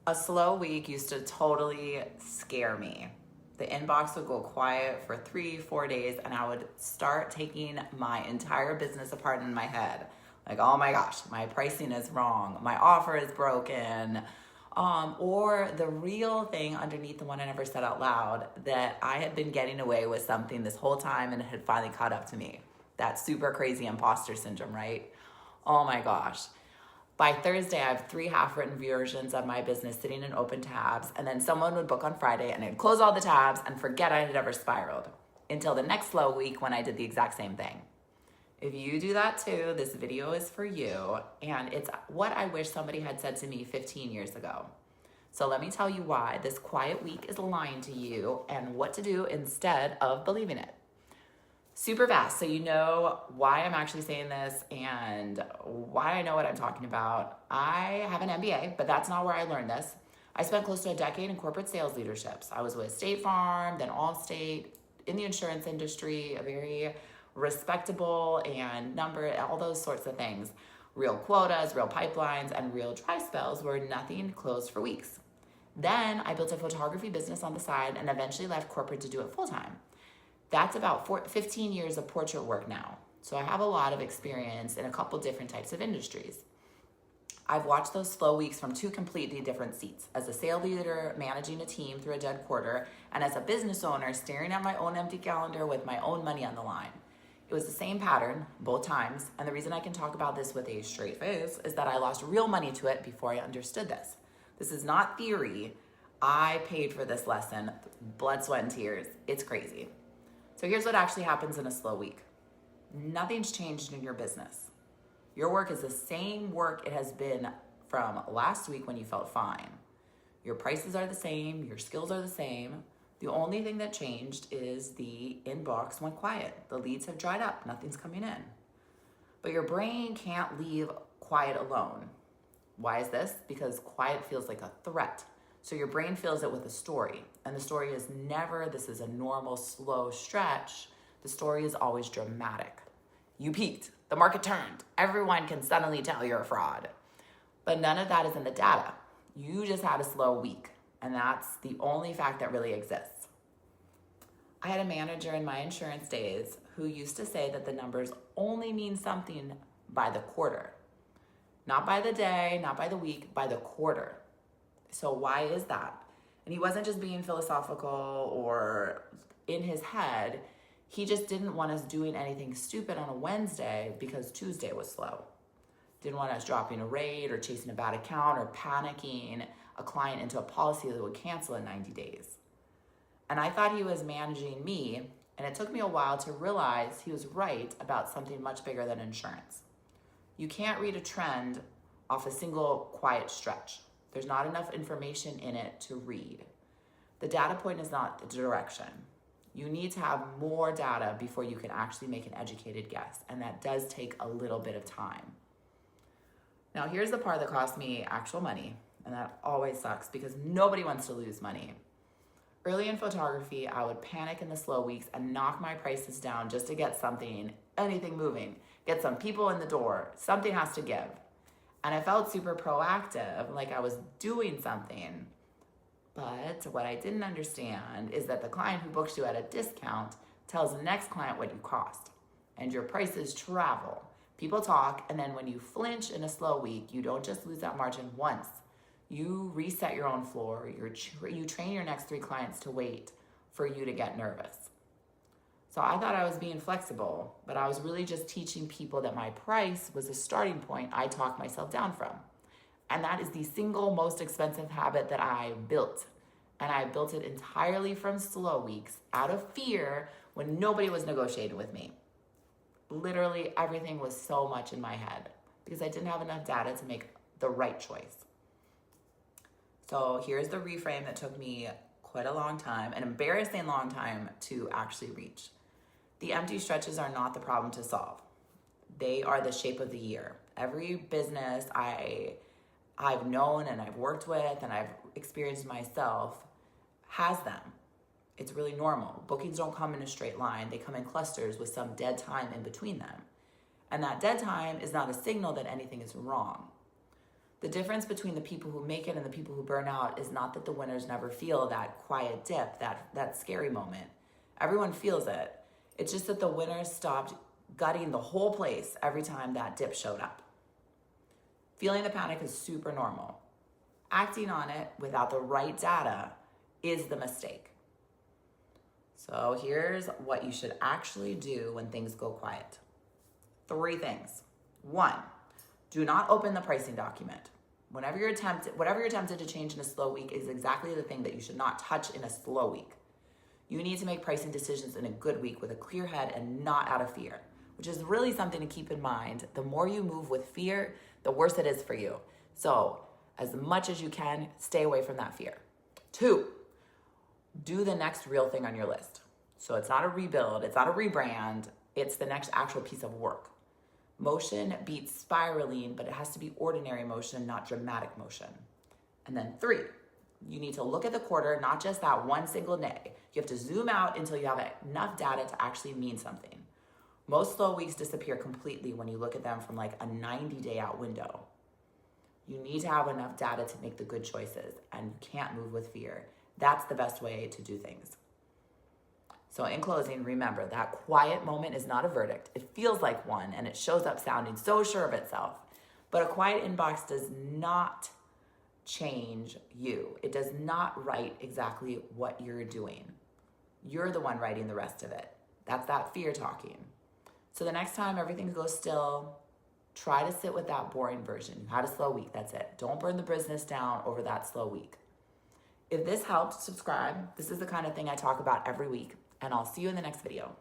A slow week used to totally scare me. The inbox would go quiet for 3, 4 days, and I would start taking my entire business apart in my head. Like, oh my gosh, my pricing is wrong, my offer is broken, or the real thing underneath the one I never said out loud, that I had been getting away with something this whole time and it had finally caught up to me. That super crazy imposter syndrome, right? Oh my gosh. By Thursday, I have 3 half-written versions of my business sitting in open tabs, and then someone would book on Friday, and I'd close all the tabs and forget I had ever spiraled until the next slow week when I did the exact same thing. If you do that too, this video is for you, and it's what I wish somebody had said to me 15 years ago. So let me tell you why this quiet week is lying to you and what to do instead of believing it. Super fast, so you know why I'm actually saying this and why I know what I'm talking about. I have an MBA, but that's not where I learned this. I spent close to a decade in corporate sales leaderships. I was with State Farm, then Allstate, in the insurance industry, a very respectable and number, all those sorts of things. Real quotas, real pipelines, and real dry spells where nothing closed for weeks. Then I built a photography business on the side and eventually left corporate to do it full time. That's about 15 years of portrait work now. So I have a lot of experience in a couple different types of industries. I've watched those slow weeks from 2 completely different seats. As a sales leader managing a team through a dead quarter, and as a business owner staring at my own empty calendar with my own money on the line. It was the same pattern both times, and the reason I can talk about this with a straight face is that I lost real money to it before I understood this. This is not theory. I paid for this lesson, blood, sweat, and tears. It's crazy. So here's what actually happens in a slow week. Nothing's changed in your business. Your work is the same work it has been from last week when you felt fine. Your prices are the same, your skills are the same. The only thing that changed is the inbox went quiet. The leads have dried up, nothing's coming in. But your brain can't leave quiet alone. Why is this? Because quiet feels like a threat. So your brain fills it with a story. And the story is never, this is a normal, slow stretch. The story is always dramatic. You peaked, the market turned. Everyone can suddenly tell you're a fraud. But none of that is in the data. You just had a slow week. And that's the only fact that really exists. I had a manager in my insurance days who used to say that the numbers only mean something by the quarter. Not by the day, not by the week, by the quarter. So why is that? And he wasn't just being philosophical or in his head. He just didn't want us doing anything stupid on a Wednesday because Tuesday was slow. Didn't want us dropping a rate or chasing a bad account or panicking a client into a policy that would cancel in 90 days. And I thought he was managing me, and it took me a while to realize he was right about something much bigger than insurance. You can't read a trend off a single quiet stretch. There's not enough information in it to read. The data point is not the direction. You need to have more data before you can actually make an educated guess, and that does take a little bit of time. Now, here's the part that cost me actual money, and that always sucks because nobody wants to lose money. Early in photography, I would panic in the slow weeks and knock my prices down just to get something, anything moving, get some people in the door. Something has to give. And I felt super proactive, like I was doing something. But what I didn't understand is that the client who books you at a discount tells the next client what you cost. And your prices travel. People talk, and then when you flinch in a slow week, you don't just lose that margin once. You reset your own floor. You train your next 3 clients to wait for you to get nervous. So I thought I was being flexible, but I was really just teaching people that my price was a starting point I talked myself down from. And that is the single most expensive habit that I built. And I built it entirely from slow weeks out of fear when nobody was negotiating with me. Literally everything was so much in my head because I didn't have enough data to make the right choice. So here's the reframe that took me quite a long time, an embarrassing long time to actually reach. The empty stretches are not the problem to solve. They are the shape of the year. Every business I've known and I've worked with and I've experienced myself has them. It's really normal. Bookings don't come in a straight line. They come in clusters with some dead time in between them. And that dead time is not a signal that anything is wrong. The difference between the people who make it and the people who burn out is not that the winners never feel that quiet dip, that scary moment. Everyone feels it. It's just that the winners stopped gutting the whole place every time that dip showed up. Feeling the panic is super normal. Acting on it without the right data is the mistake. So here's what you should actually do when things go quiet. 3 things. 1, do not open the pricing document. Whatever you're tempted to change in a slow week is exactly the thing that you should not touch in a slow week. You need to make pricing decisions in a good week with a clear head and not out of fear, which is really something to keep in mind. The more you move with fear, the worse it is for you. So as much as you can, stay away from that fear. 2, do the next real thing on your list. So it's not a rebuild, it's not a rebrand, it's the next actual piece of work. Motion beats spiraling, but it has to be ordinary motion, not dramatic motion. And then 3, you need to look at the quarter, not just that one single day. You have to zoom out until you have enough data to actually mean something. Most slow weeks disappear completely when you look at them from like a 90-day out window. You need to have enough data to make the good choices, and you can't move with fear. That's the best way to do things. So in closing, remember that quiet moment is not a verdict. It feels like one, and it shows up sounding so sure of itself. But a quiet inbox does not change you. It does not write exactly what you're doing. You're the one writing the rest of it. That's that fear talking. So the next time everything goes still, try to sit with that boring version. You had a slow week, that's it. Don't burn the business down over that slow week. If this helped, subscribe. This is the kind of thing I talk about every week, and I'll see you in the next video.